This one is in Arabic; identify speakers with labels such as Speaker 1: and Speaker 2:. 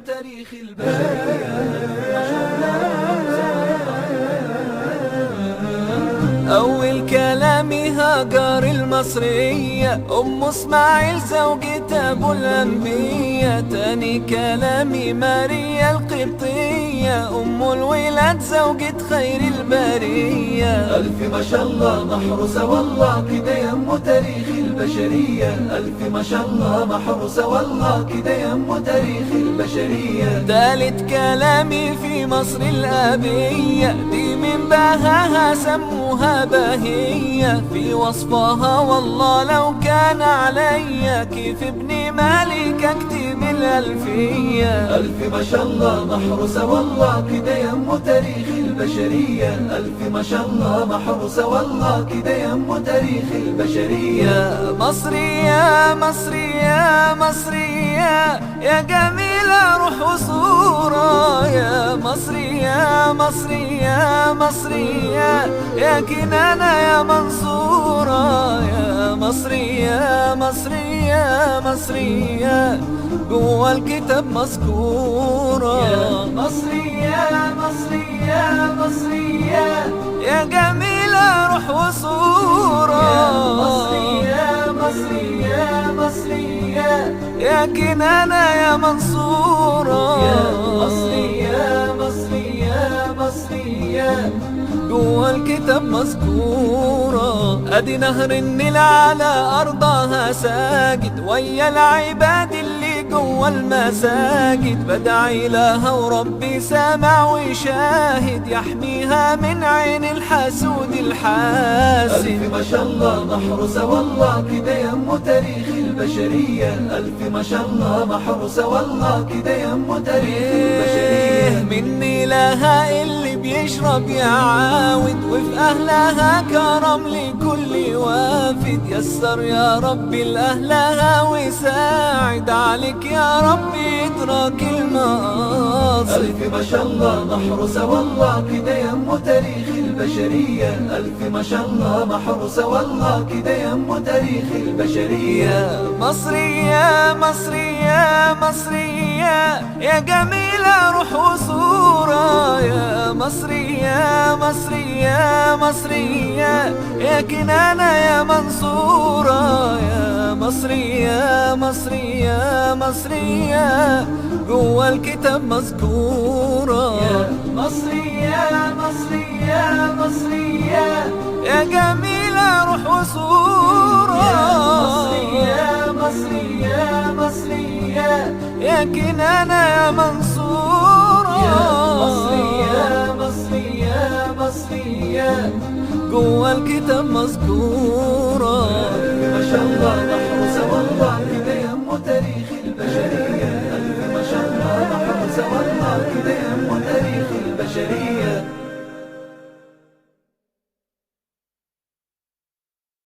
Speaker 1: تاريخ البشرية. أول كلامي هاجر المصرية أم اسماعيل زوجة أبو الأنبياء. تاني كلامي ماريا القبطية أم الولاد زوجة خير البرية.
Speaker 2: ألف ما شاء الله محروسة والله كده يم تاريخ البشرية. ألف ما شاء الله محروسة والله كده يم تاريخ البشرية.
Speaker 1: تالت كلامي في مصر الأبية دي من بهاها سموها بهية. في وصفها والله لو كان عليا كيف ابن مالك اكتب الألفية.
Speaker 2: ألف ما شاء الله محروسة والله كده يم تاريخ البشرية. ألف ما شاء الله محروسة والله كده يم تاريخ البشرية.
Speaker 1: يا مصري يا مصري يا مصري يا جميلة روح وصورة. يا مصري يا مصري يا مصري يا كنانة يا منصورة. يا مصري يا مصري يا مصري جوا الكتاب مذكورة.
Speaker 2: يا مصري يا مصري يا مصري
Speaker 1: يا جميلة روح وصورة.
Speaker 2: يا مصري يا مصري يا مصري
Speaker 1: يا كنانة يا منصورة.
Speaker 2: يا مصري يا مصري يا مصري
Speaker 1: جوا الكتاب مذكورة. ادي نهر النيل على ارضها ساجد ويا العباد اللي جوا المساجد. بدعي لها وربي سامع وشاهد يحميها من عين الحسود الحاسد.
Speaker 2: ألف ما شاء الله محروسة والله كده يم تاريخ البشرية. ألف ما شاء الله محروسة والله كده يم تاريخ البشرية.
Speaker 1: مني لها اللي بيشرب يعاود وفي أهلها كرم لكل وافد. يسر يا ربي لأهلها وساعد عليك يا ربي إدراك المقاصد.
Speaker 2: ألف ما شاء الله محروسة والله كده يم تاريخ البشرية. ألف ما شاء الله محروسة والله كده يم تاريخ البشرية.
Speaker 1: يا مصري يا مصري يا مصري يا جميلة روح وصورة. يا مصري يا مصري يا مصري يا كنانة يا منصورة. يا مصري يا مصري يا مصري جوا الكتاب مذكورة.
Speaker 2: يا مصري يا مصري يا مصري
Speaker 1: يا جميلة روح وصورة.
Speaker 2: يا مصري يا مصري يا مصري
Speaker 1: يا كنانة يا منصورة.
Speaker 2: يا مصري يا مصري يا مصري
Speaker 1: جوا الكتاب مذكورة.
Speaker 2: ما شاء الله محروسة والله كده يم تاريخ البشرية.